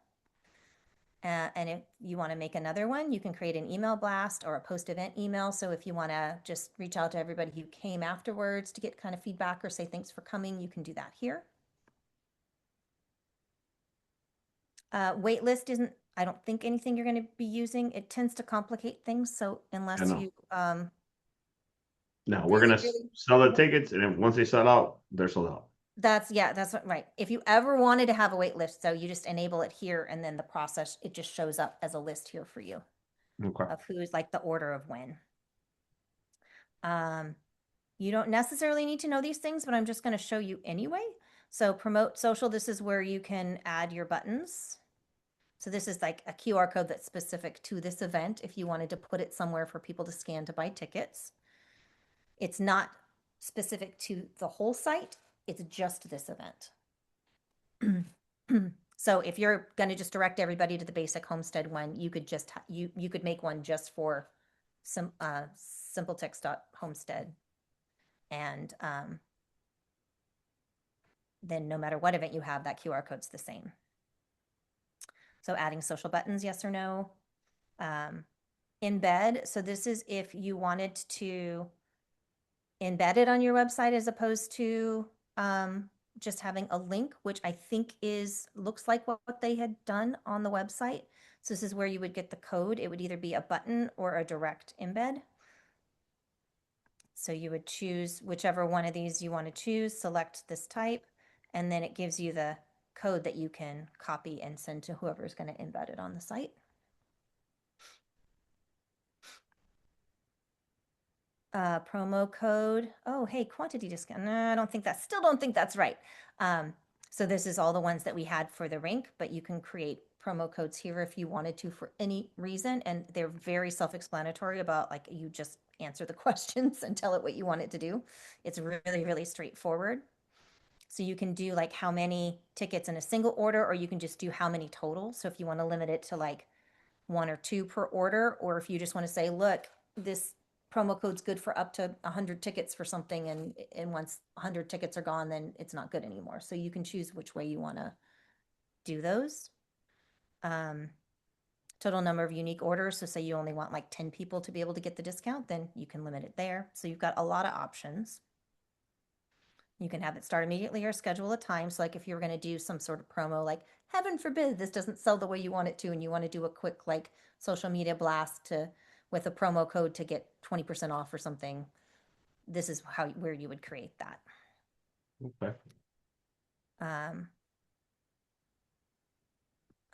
And if you want to make another one, you can create an email blast or a post-event email. So if you want to just reach out to everybody who came afterwards to get kind of feedback or say thanks for coming, you can do that here. Wait list I don't think anything you're going to be using. It tends to complicate things. So I unless know. you No, we're really, gonna really, sell the tickets, and then once they sell out, they're sold out. that's what, right. If you ever wanted to have a wait list, so you just enable it here and then the process, it just shows up as a list here for you Okay. of who's like the order of when. Um, you don't necessarily need to know these things, but I'm just going to show you anyway. So promote social, this is where you can add your buttons. So this is like a QR code that's specific to this event if you wanted to put it somewhere for people to scan to buy tickets. It's not specific to the whole site, it's just this event. So if you're going to just direct everybody to the basic homestead one, you could just you could make one just for some simpletix.homestead, and then no matter what event you have, that QR code's the same. So adding social buttons, yes or no. Embed. So this is if you wanted to embed it on your website as opposed to just having a link, which I think looks like what they had done on the website. So this is where you would get the code. It would either be a button or a direct embed. So you would choose whichever one of these you want to choose, select this type, and then it gives you the code that you can copy and send to whoever's going to embed it on the site. Promo code. Oh, hey, quantity discount. No, still don't think that's right. So this is all the ones that we had for the rink, but you can create promo codes here if you wanted to for any reason. And they're very self-explanatory about like, you just answer the questions and tell it what you want it to do. It's really, really straightforward. So you can do like how many tickets in a single order, or you can just do how many total. So if you want to limit it to like 1 or 2 per order, or if you just want to say, look, this promo code's good for up to 100 tickets for something, and once 100 tickets are gone, then it's not good anymore. So you can choose which way you want to do those. Total number of unique orders. So say you only want like 10 people to be able to get the discount, then you can limit it there. So you've got a lot of options. You can have it start immediately or schedule a time. So like if you were going to do some sort of promo, like heaven forbid this doesn't sell the way you want it to, and you want to do a quick like social media blast with a promo code to get 20% off or something, this is where you would create that. Okay.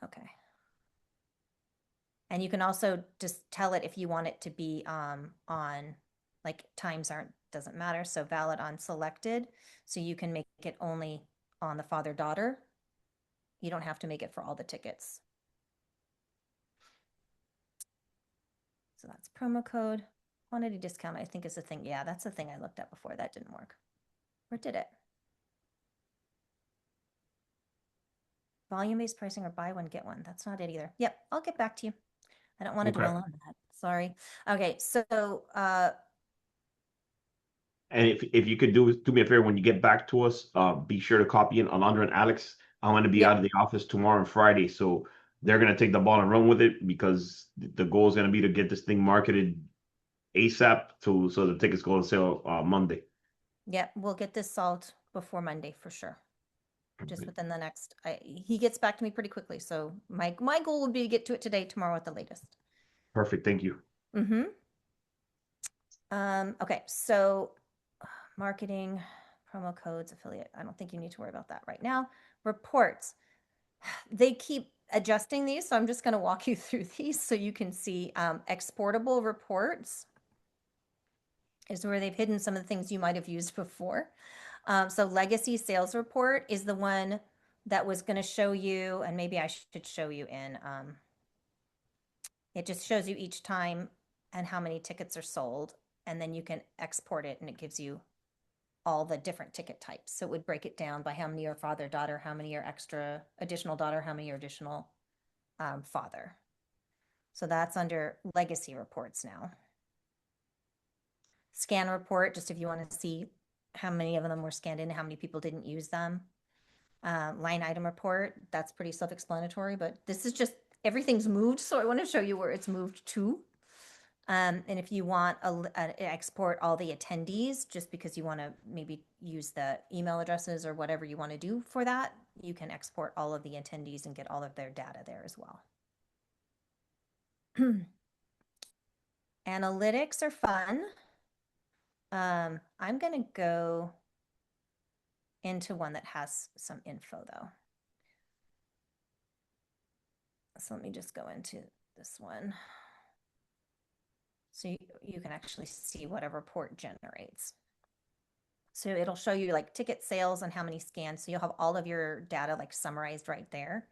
Okay. And you can also just tell it if you want it to be on like times doesn't matter. So valid on selected. So you can make it only on the father-daughter. You don't have to make it for all the tickets. So that's promo code. Quantity discount, I think, is the thing. Yeah, that's the thing I looked at before. That didn't work. Or did it? Volume-based pricing or buy one, get one. That's not it either. Yep, I'll get back to you. I don't want to Okay. dwell on that. Sorry. Okay, so And if you could do me a favor when you get back to us, be sure to copy in Alondra and Alex. I'm gonna be out yep, of the office tomorrow and Friday, so they're gonna take the ball and run with it because the goal is gonna be to get this thing marketed ASAP so the tickets go on sale Monday. yep, we'll get this solved before Monday for sure. Just within the next, he gets back to me pretty quickly. So my goal would be to get to it today, tomorrow at the latest. Perfect. Thank you. Mm-hmm. Okay, so marketing, promo codes, affiliate. I don't think you need to worry about that right now. Reports. They keep adjusting these, so I'm just going to walk you through these so you can see exportable reports is where they've hidden some of the things you might have used before. So legacy sales report is the one that was going to show you, and maybe I should show you in, it just shows you each time and how many tickets are sold, and then you can export it and it gives you all the different ticket types. So it would break it down by how many are father, daughter, how many are extra additional daughter, how many are additional father. So that's under legacy reports now. Scan report, just if you want to see how many of them were scanned in, how many people didn't use them. Line item report, that's pretty self-explanatory, but this is just, everything's moved. So I want to show you where it's moved to. And if you want export all the attendees, just because you want to maybe use the email addresses or whatever you want to do for that, you can export all of the attendees and get all of their data there as well. Analytics are fun. I'm going to go into one that has some info though. So let me just go into this one. So you can actually see what a report generates. So it'll show you like ticket sales and how many scans. So you'll have all of your data like summarized right there.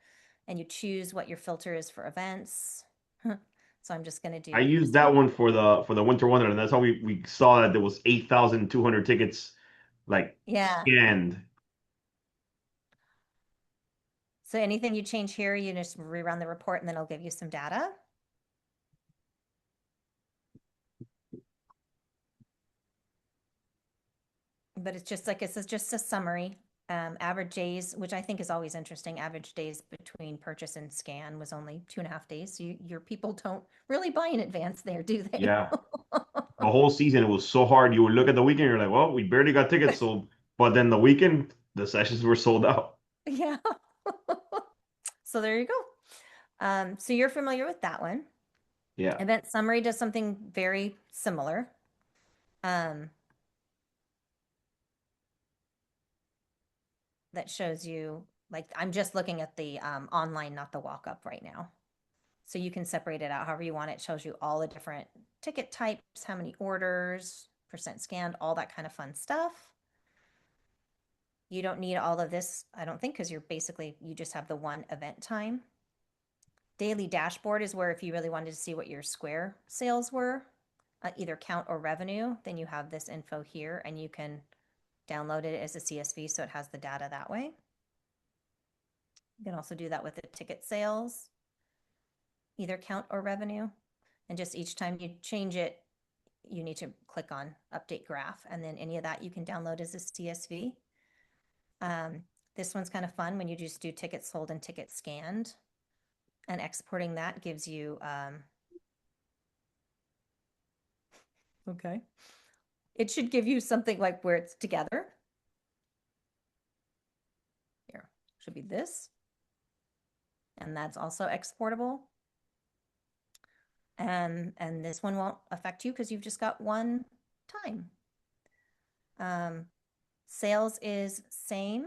And you choose what your filter is for events. So I'm just going to I do used this that one. one for the Winter Wonderland. That's how we saw that there was 8,200 tickets like Yeah. scanned. So anything you change here, you just rerun the report and then it'll give you some data. But it's just like, it's just a summary. Average days, which I think is always interesting. Average days between purchase and scan was only 2.5 days. So your people don't really buy in advance there, do they? Yeah. The whole season it was so hard. You would look at the weekend, you're like, well, we barely got tickets sold. But then the weekend, the sessions were sold out. Yeah. So there you go. So you're familiar with that one. Yeah. Event summary does something very similar. That shows you, like, I'm just looking at the online, not the walk-up right now. So you can separate it out however you want. It shows you all the different ticket types, how many orders, percent scanned, all that kind of fun stuff. You don't need all of this, I don't think, because you just have the one event time. Daily dashboard is where if you really wanted to see what your Square sales were, either count or revenue, then you have this info here and you can download it as a CSV so it has the data that way. You can also do that with the ticket sales, either count or revenue. And just each time you change it, you need to click on update graph, and then any of that you can download as a CSV. This one's kind of fun when you just do tickets sold and tickets scanned, and exporting that gives you, okay. It should give you something like where it's together. Here, should be this. And that's also exportable. And this one won't affect you because you've just got one time. Sales is same.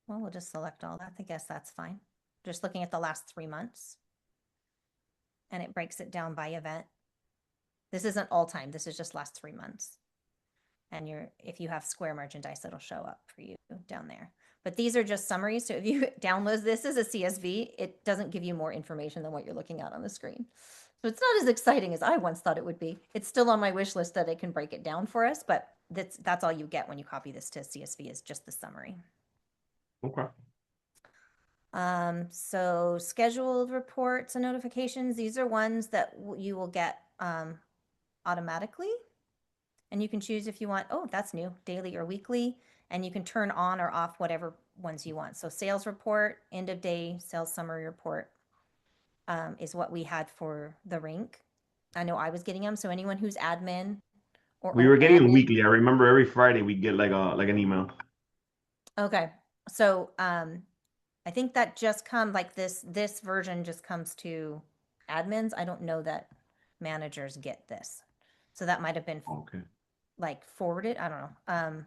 Well, we'll just select all that. I guess that's fine. Just looking at the last 3 months. And it breaks it down by event. This isn't all time. This is just last 3 months. And if you have Square merchandise, it'll show up for you down there. But these are just summaries. So if you download this as a CSV, it doesn't give you more information than what you're looking at on the screen. So it's not as exciting as I once thought it would be. It's still on my wish list that it can break it down for us, but that's all you get when you copy this to CSV is just the summary. Okay. So scheduled reports and notifications, these are ones that you will get automatically. And you can choose if you want, oh, that's new, daily or weekly. And you can turn on or off whatever ones you want. So sales report, end of day, sales summary report is what we had for the rink. I know I was getting them. So anyone who's admin or We were getting them admin. weekly. I remember every Friday we'd get like an email. Okay. So I think that just comes like this version just comes to admins. I don't know that managers get this. So that might have been Okay. like forwarded. I don't know.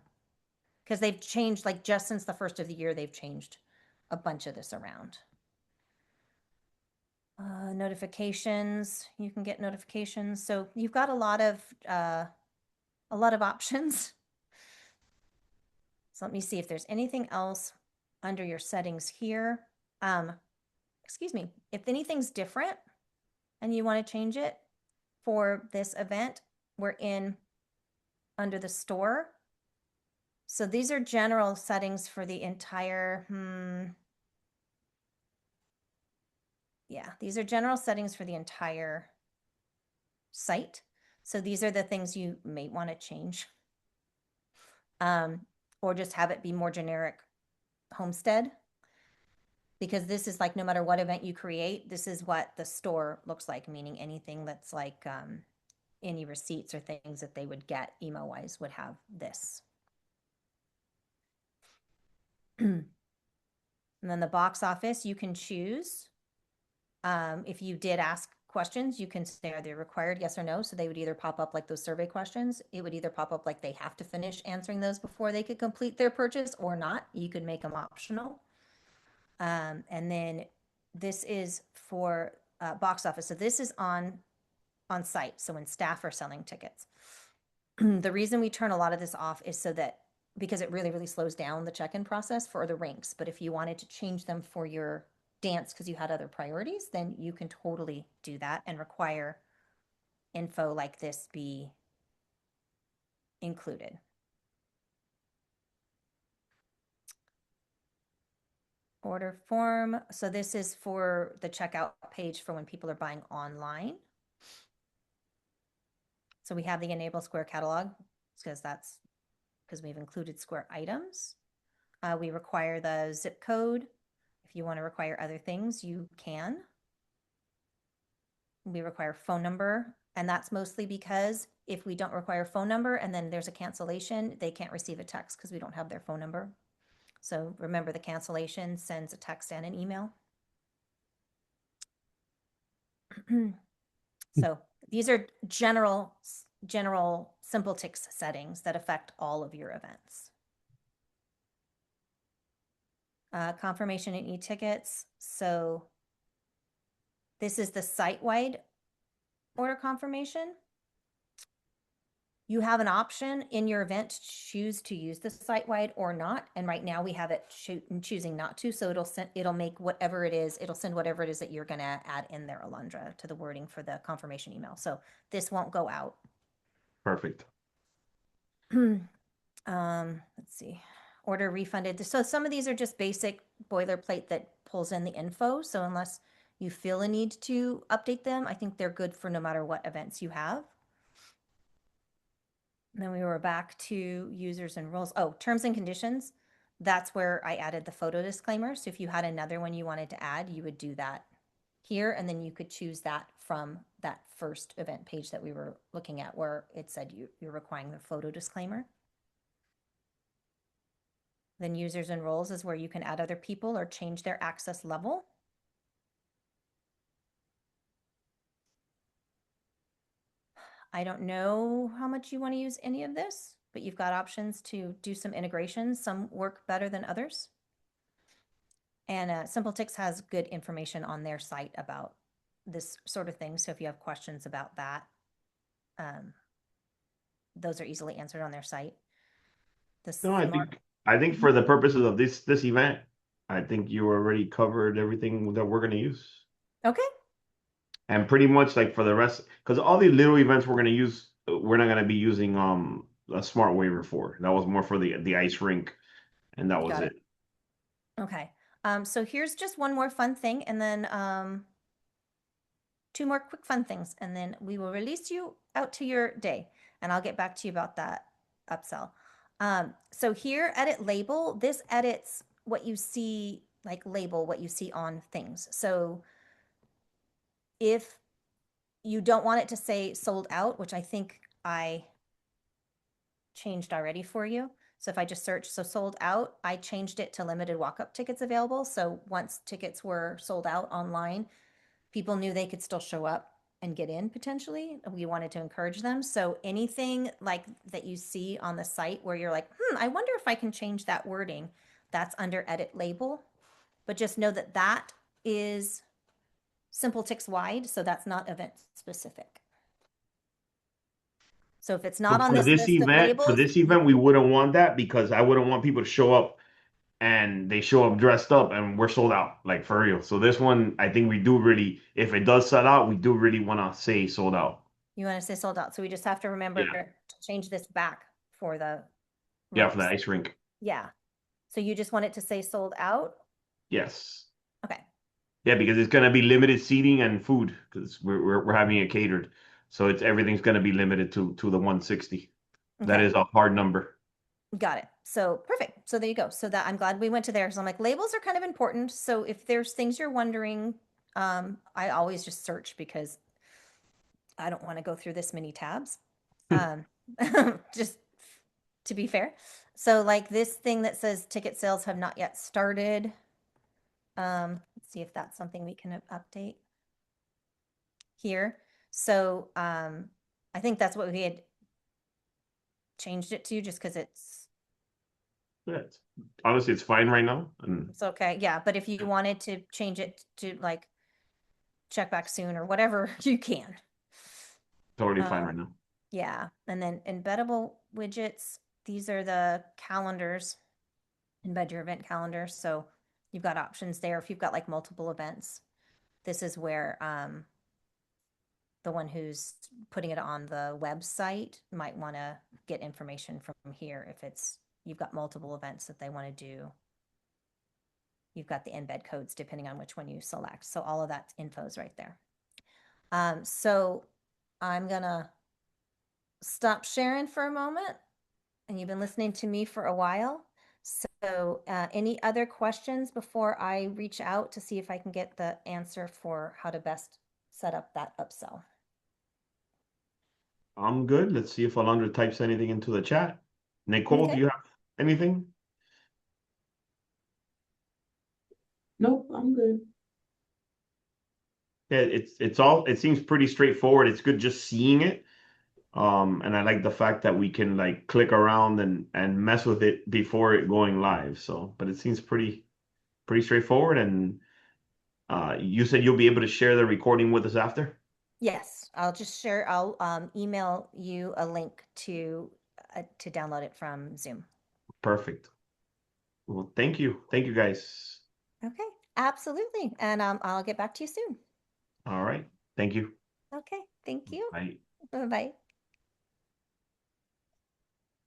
Because they've changed, like just since the first of the year, they've changed a bunch of this around. Notifications, you can get notifications. So you've got a lot of options. So let me see if there's anything else under your settings here. Excuse me, if anything's different and you want to change it for this event, we're in under the store. So these are general settings for the entire, yeah, these are general settings for the entire site. So these are the things you may want to change. Or just have it be more generic homestead. Because this is like no matter what event you create, this is what the store looks like, meaning anything that's like any receipts or things that they would get email-wise would have this. And then the box office, you can choose If you did ask questions, you can say, are they required, yes or no? So they would either pop up like those survey questions. It would either pop up like they have to finish answering those before they could complete their purchase or not. You could make them optional. And then this is for box office. So this is on site. So when staff are selling tickets, the reason we turn a lot of this off is so that because it really, really slows down the check-in process for the rinks. But if you wanted to change them for your dance because you had other priorities, then you can totally do that and require info like this be included. Order form. So this is for the checkout page for when people are buying online. So we have the enable Square catalog because we've included Square items. We require the zip code. If you want to require other things, you can. We require phone number, and that's mostly because if we don't require phone number and then there's a cancellation, they can't receive a text because we don't have their phone number. So remember, the cancellation sends a text and an email. So these are general Simpletix settings that affect all of your events. Confirmation and e-tickets. So this is the site-wide order confirmation. You have an option in your event to choose to use the site-wide or not. And right now we have it choosing not to. So it'll make whatever it is, it'll send whatever it is that you're going to add in there, Alondra, to the wording for the confirmation email. So this won't go out. Perfect. Let's see. Order refunded. So some of these are just basic boilerplate that pulls in the info. So unless you feel a need to update them, I think they're good for no matter what events you have. And then we were back to users and roles. Oh, terms and conditions. That's where I added the photo disclaimer. So if you had another one you wanted to add, you would do that here. And then you could choose that from that first event page that we were looking at where it said you're requiring the photo disclaimer. Then users and roles is where you can add other people or change their access level. I don't know how much you want to use any of this, but you've got options to do some integrations. Some work better than others. And Simpletix has good information on their site about this sort of thing. So if you have questions about that, those are easily answered on their site. No, I think for the purposes of this event, I think you already covered everything that we're gonna use. Okay. And pretty much like for the rest, because all the little events we're gonna use, we're not gonna be using a smart waiver for. That was more for the ice rink, and that was Got it. it. Okay. So here's just one more fun thing, and then two more quick fun things, and then we will release you out to your day, and I'll get back to you about that upsell. So here, edit label. This edits what you see, like label what you see on things. So if you don't want it to say sold out, which I think I changed already for you. So if I just search, so sold out, I changed it to limited walk-up tickets available. So once tickets were sold out online, people knew they could still show up and get in potentially. We wanted to encourage them. So anything like that you see on the site where you're like, I wonder if I can change that wording, that's under edit label. But just know that that is Simpletix wide, so that's not event specific. So if it's not But on this list of for labels, this event, we wouldn't want that because I wouldn't want people to show up and they show up dressed up and we're sold out, like for real. So this one, I think we do really, if it does sell out, we do really want to say sold out. you want to say sold out. So we just have to remember Yeah. to change this back for the Yeah, for the rinks. ice rink. Yeah. So you just want it to say sold out? Yes. Okay. Yeah, because it's gonna be limited seating and food because we're having it catered. So it's everything's gonna be limited to the 160. That Okay. is a hard number. Got it. So perfect. So there you go. So that I'm glad we went to there. So I'm like, labels are kind of important. So if there's things you're wondering, I always just search because I don't want to go through this many tabs. Um, just to be fair. So like this thing that says ticket sales have not yet started. Let's see if that's something we can update. here. So I think that's what we had changed it to, just because Yeah, honestly, it's fine right now. And it's okay. Yeah, but if you wanted to change it to like check back soon or whatever, you can. totally fine right Um, now. yeah, and then embeddable widgets, these are the calendars, embed your event calendar. So you've got options there if you've got like multiple events. This is where the one who's putting it on the website might want to get information from here if it's you've got multiple events that they want to do. You've got the embed codes depending on which one you select. So all of that info is right there. So I'm gonna stop sharing for a moment, and you've been listening to me for a while. So any other questions before I reach out to see if I can get the answer for how to best set up that upsell? I'm good. Let's see if Alondra types anything into the chat. Nicole, do Okay. you have anything? Nope, I'm good. Yeah, it's all it seems pretty straightforward. It's good just seeing it. And I like the fact that we can like click around and mess with it before it going live. So, but it seems pretty straightforward. And you said you'll be able to share the recording with us after? Yes, I'll just share. I'll email you a link to download it from Zoom. Perfect. Well, thank you. Thank you guys. Okay, absolutely. And I'll get back to you soon. All right. Thank you. Okay, thank you. Bye. Bye-bye.